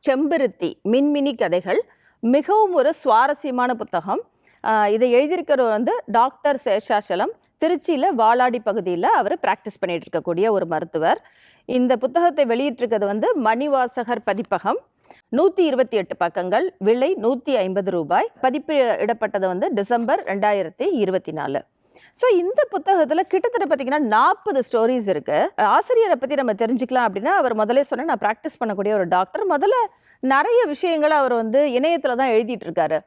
செம்பருத்தி மின்மினி கதைகள். மிகவும் ஒரு சுவாரஸ்யமான புத்தகம். இதை எழுதியிருக்கிறவர் வந்து டாக்டர் சேஷாசலம். திருச்சியில் வாலாடி பகுதியில் அவர் ப்ராக்டிஸ் பண்ணிட்டு இருக்கக்கூடிய ஒரு மருத்துவர். இந்த புத்தகத்தை வெளியிட்டிருக்கிறது வந்து மணிவாசகர் பதிப்பகம். 128 பக்கங்கள், விலை 150 ரூபாய். பதிப்பு இடப்பட்டது வந்து டிசம்பர் 2024. ஸோ இந்த புத்தகத்தில் கிட்டத்தட்ட பார்த்தீங்கன்னா 40 ஸ்டோரிஸ் இருக்கு. ஆசிரியரை பற்றி நம்ம தெரிஞ்சுக்கலாம் அப்படின்னா, அவர் முதலே சொன்ன நான் ப்ராக்டிஸ் பண்ணக்கூடிய ஒரு டாக்டர். முதல்ல நிறைய விஷயங்களை அவர் வந்து இணையத்தில் தான் எழுதிட்டு இருக்காரு.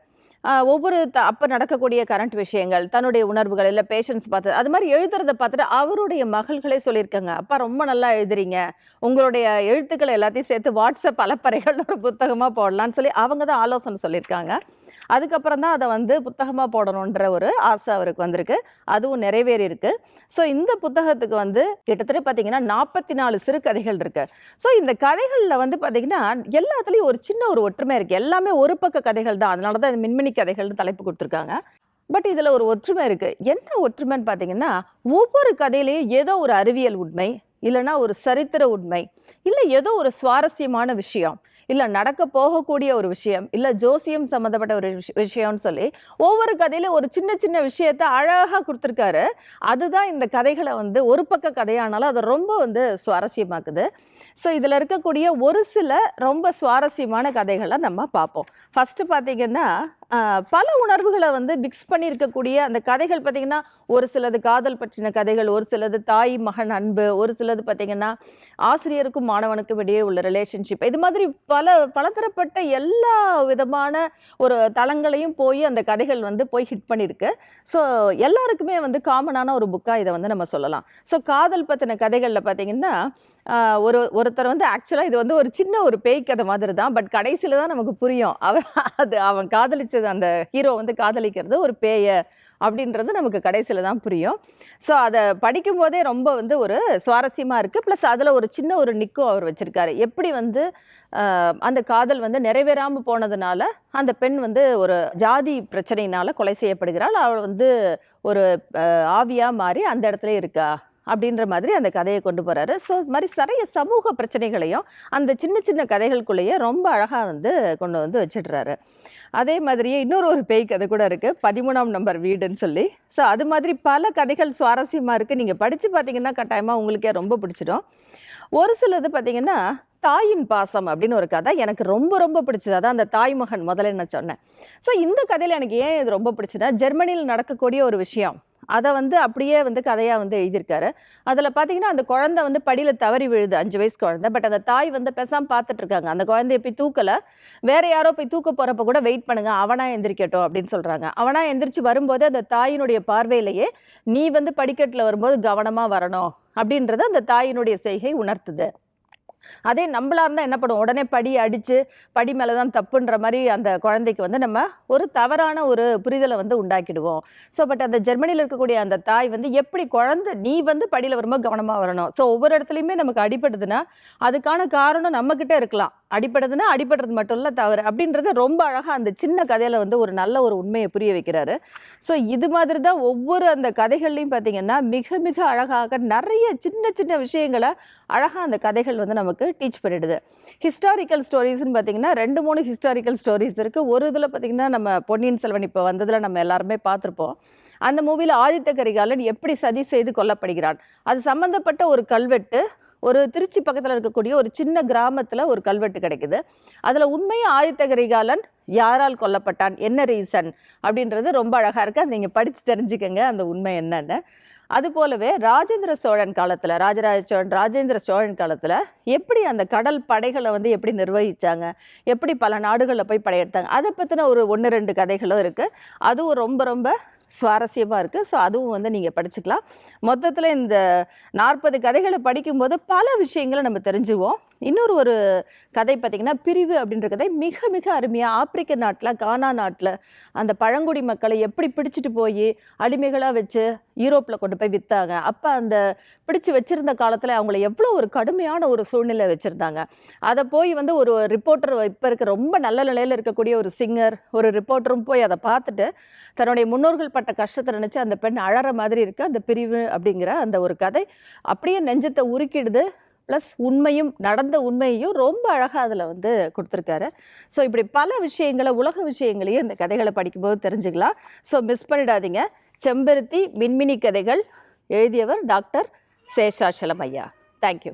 ஒவ்வொரு அப்போ நடக்கக்கூடிய கரண்ட் விஷயங்கள், தன்னுடைய உணர்வுகள், இல்லை பேஷன்ஸ் பார்த்து அது மாதிரி எழுதுறதை பார்த்துட்டு அவருடைய மகள்களே சொல்லியிருக்காங்க, அப்பா ரொம்ப நல்லா எழுதுறீங்க, உங்களுடைய எழுத்துக்களை எல்லாத்தையும் சேர்த்து வாட்ஸ்அப் அலப்பறைகள் ஒரு புத்தகமாக போடலான்னு சொல்லி அவங்க தான் ஆலோசனை சொல்லியிருக்காங்க. அதுக்கப்புறம் தான் அதை வந்து புத்தகமாக போடணுன்ற ஒரு ஆசை அவருக்கு வந்திருக்கு. அதுவும் நிறைவேறி இருக்கு. ஸோ இந்த புத்தகத்துக்கு வந்து கிட்டத்தட்ட பார்த்தீங்கன்னா 44 சிறுகதைகள் இருக்கு. ஸோ இந்த கதைகளில் வந்து பார்த்தீங்கன்னா எல்லாத்துலேயும் ஒரு சின்ன ஒரு ஒற்றுமை இருக்குது. எல்லாமே ஒரு பக்க கதைகள் தான். அதனால தான் இது மின்மினி கதைகள்னு தலைப்பு கொடுத்துருக்காங்க. பட் இதில் ஒரு ஒற்றுமை இருக்குது. என்ன ஒற்றுமைன்னு பார்த்தீங்கன்னா, ஒவ்வொரு கதையிலையும் ஏதோ ஒரு அறிவியல் உண்மை, இல்லைன்னா ஒரு சரித்திர உண்மை, இல்லை ஏதோ ஒரு சுவாரஸ்யமான விஷயம், இல்லை நடக்க போகக்கூடிய ஒரு விஷயம், இல்லை ஜோசியம் சம்மந்தப்பட்ட ஒரு விஷயம்னு சொல்லி ஒவ்வொரு கதையில ஒரு சின்ன சின்ன விஷயத்த அழகாக கொடுத்துருக்காரு. அதுதான் இந்த கதைகளை வந்து ஒரு பக்க கதையானாலும் அதை ரொம்ப வந்து சுவாரஸ்யமாக்குது. ஸோ இதில் இருக்கக்கூடிய ஒரு சில ரொம்ப சுவாரஸ்யமான கதைகளை நம்ம பார்ப்போம். ஃபஸ்ட்டு பார்த்தீங்கன்னா, பல உணர்வுகளை வந்து மிக்ஸ் பண்ணி இருக்கக்கூடிய அந்த கதைகள் பார்த்தீங்கன்னா, ஒரு சிலது காதல் பற்றின கதைகள், ஒரு சிலது தாய் மகன் அன்பு, ஒரு சிலது பார்த்தீங்கன்னா ஆசிரியருக்கும் மாணவனுக்கும் இடையே உள்ள ரிலேஷன்ஷிப். இது மாதிரி பலதரப்பட்ட எல்லா விதமான ஒரு தளங்களையும் போய் அந்த கதைகள் வந்து போய் ஹிட் பண்ணியிருக்கு. ஸோ எல்லாருக்குமே வந்து காமனான ஒரு புக்காக இதை வந்து நம்ம சொல்லலாம். ஸோ காதல் பற்றின கதைகளில் பார்த்தீங்கன்னா, ஒருத்தர் வந்து ஆக்சுவலாக இது வந்து ஒரு சின்ன ஒரு பேய் கதை மாதிரி தான். பட் கடைசியில் தான் நமக்கு புரியும், அவன் காதலிச்சது, அந்த ஹீரோ வந்து காதலிக்கிறது ஒரு பேயை அப்படின்றது நமக்கு கடைசியில் தான் புரியும். ஸோ அதை படிக்கும் போதே ரொம்ப வந்து ஒரு சுவாரஸ்யமாக இருக்குது. ப்ளஸ் அதில் ஒரு சின்ன ஒரு நிக்கும் அவர் வச்சுருக்காரு. எப்படி வந்து அந்த காதல் வந்து நிறைவேறாமல் போனதுனால அந்த பெண் வந்து ஒரு ஜாதி பிரச்சனையினால் கொலை செய்யப்படுகிறாள். அவள் வந்து ஒரு ஆவியாக மாறி அந்த இடத்துல இருக்கா அப்படின்ற மாதிரி அந்த கதையை கொண்டு போகிறாரு. ஸோ இது மாதிரி நிறைய சமூக பிரச்சனைகளையும் அந்த சின்ன சின்ன கதைகளுக்குள்ளேயே ரொம்ப அழகாக வந்து கொண்டு வந்து வச்சிடுறாரு. அதே மாதிரியே இன்னொரு ஒரு பேய் கதை கூட இருக்குது, 13ஆம் நம்பர் வீடுன்னு சொல்லி. ஸோ அது மாதிரி பல கதைகள் சுவாரஸ்யமாக இருக்குது. நீங்கள் படித்து பார்த்தீங்கன்னா கட்டாயமாக உங்களுக்கே ரொம்ப பிடிச்சிடும். ஒரு சிலது பார்த்தீங்கன்னா, தாயின் பாசம் அப்படின்னு ஒரு கதை எனக்கு ரொம்ப ரொம்ப பிடிச்சது. அதான் அந்த தாய் மகன் முதல்ல நான் சொன்னேன். ஸோ இந்த கதையில் எனக்கு ஏன் இது ரொம்ப பிடிச்சதா, ஜெர்மனியில் நடக்கக்கூடிய ஒரு விஷயம், அதை வந்து அப்படியே வந்து கதையாக வந்து எழுதியிருக்காரு. அதில் பார்த்தீங்கன்னா, அந்த குழந்தை வந்து படியில் தவறி விழுது, 5 வயசு குழந்தை. பட் அந்த தாய் வந்து பேசாமல் பார்த்துட்டு இருக்காங்க. அந்த குழந்தைய போய் தூக்கலை, வேற யாரோ போய் தூக்க போகிறப்ப கூட வெயிட் பண்ணுங்க, அவனா எந்திரிக்கட்டும் அப்படின்னு சொல்கிறாங்க. அவனா எந்திரிச்சு வரும்போது அந்த தாயினுடைய பார்வையிலேயே நீ வந்து படிக்கட்டில் வரும்போது கவனமாக வரணும் அப்படின்றத அந்த தாயினுடைய செய்கை உணர்த்துது. அதே நம்மளா இருந்தால் என்ன பண்ணுவோம், உடனே படி அடித்து படி மேலே தான் தப்புன்ற மாதிரி அந்த குழந்தைக்கு வந்து நம்ம ஒரு தவறான ஒரு புரிதலை வந்து உண்டாக்கிடுவோம். ஸோ பட் அந்த ஜெர்மனியில் இருக்கக்கூடிய அந்த தாய் வந்து எப்படி குழந்தை நீ வந்து படியில் வரும்போது கவனமாக வரணும். ஸோ ஒவ்வொரு இடத்துலையுமே நமக்கு அடிபடுதுன்னா அதுக்கான காரணம் நம்மக்கிட்ட இருக்கலாம். அடிபடுறதுன்னா அடிபடுறது மட்டும் இல்லை தவறு அப்படின்றது ரொம்ப அழகாக அந்த சின்ன கதையில் வந்து ஒரு நல்ல ஒரு உண்மையை புரிய வைக்கிறாரு. ஸோ இது மாதிரி தான் ஒவ்வொரு அந்த கதைகள்லையும் பார்த்தீங்கன்னா மிக மிக அழகாக நிறைய சின்ன சின்ன விஷயங்களை அழகாக அந்த கதைகள் வந்து நமக்கு டீச் பண்ணிடுது. ஹிஸ்டாரிக்கல் ஸ்டோரிஸ்ன்னு பார்த்தீங்கன்னா 2-3 ஹிஸ்டாரிக்கல் ஸ்டோரிஸ் இருக்குது. ஒரு இதில் பார்த்தீங்கன்னா நம்ம பொன்னியின் செல்வன் இப்போ வந்ததில் நம்ம எல்லாருமே பார்த்துருப்போம். அந்த மூவியில் ஆதித்த கரிகாலன் எப்படி சதி செய்து கொல்லப்படுகிறான், அது சம்மந்தப்பட்ட ஒரு கல்வெட்டு ஒரு திருச்சி பக்கத்தில் இருக்கக்கூடிய ஒரு சின்ன கிராமத்தில் ஒரு கல்வெட்டு கிடைக்குது. அதில் உண்மையாக ஆதித்த கரிகாலன் யாரால் கொல்லப்பட்டான், என்ன ரீசன் அப்படின்றது ரொம்ப அழகாக இருக்குது. அது நீங்கள் படித்து தெரிஞ்சுக்கங்க அந்த உண்மை என்னன்னு. அது போலவே ராஜேந்திர சோழன் காலத்தில், ராஜராஜ சோழன் ராஜேந்திர சோழன் காலத்தில் எப்படி அந்த கடல் படைகளை வந்து எப்படி நிர்வகித்தாங்க, எப்படி பல நாடுகளில் போய் படையெடுத்தாங்க, அதை பற்றின ஒரு 1-2 கதைகளும் இருக்குது. அதுவும் ரொம்ப ரொம்ப சுவாரஸ்யமாக இருக்குது. ஸோ அதுவும் வந்து நீங்கள் படிச்சுக்கலாம். மொத்தத்தில் இந்த 40 கதைகளை படிக்கும்போது பல விஷயங்களை நம்ம தெரிஞ்சுவோம். இன்னொரு ஒரு கதை பார்த்திங்கன்னா, பிரிவு அப்படின்ற கதை மிக மிக அருமையாக ஆப்பிரிக்க நாட்டில், கானா நாட்டில் அந்த பழங்குடி மக்களை எப்படி பிடிச்சிட்டு போய் அடிமைகளாக வச்சு யூரோப்பில் கொண்டு போய் விற்றாங்க. அப்போ அந்த பிடிச்சி வச்சுருந்த காலத்தில் அவங்கள எவ்வளோ ஒரு கடுமையான ஒரு சூழ்நிலை வச்சுருந்தாங்க. அதை போய் வந்து ஒரு ரிப்போர்ட்டர், இப்போ இருக்க ரொம்ப நல்ல நிலையில் இருக்கக்கூடிய ஒரு சிங்கர், ஒரு ரிப்போர்ட்டரும் போய் அதை பார்த்துட்டு தன்னுடைய முன்னோர்கள் பட்ட கஷ்டத்தை நினச்சி அந்த பெண் அழற மாதிரி இருக்குது. அந்த பிரிவு அப்படிங்கிற அந்த ஒரு கதை அப்படியே நெஞ்சத்தை உருக்கிடுது. ப்ளஸ் உண்மையும் நடந்த உண்மையையும் ரொம்ப அழகாக அதில் வந்து கொடுத்துருக்காரு. ஸோ இப்படி பல விஷயங்களை உலக விஷயங்களையும் இந்த கதைகளை படிக்கும்போது தெரிஞ்சுக்கலாம். ஸோ மிஸ் பண்ணிடாதீங்க. செம்பருத்தி மின்மினி கதைகள் எழுதியவர் டாக்டர் சேஷாசலம் ஐயா. தேங்க்யூ.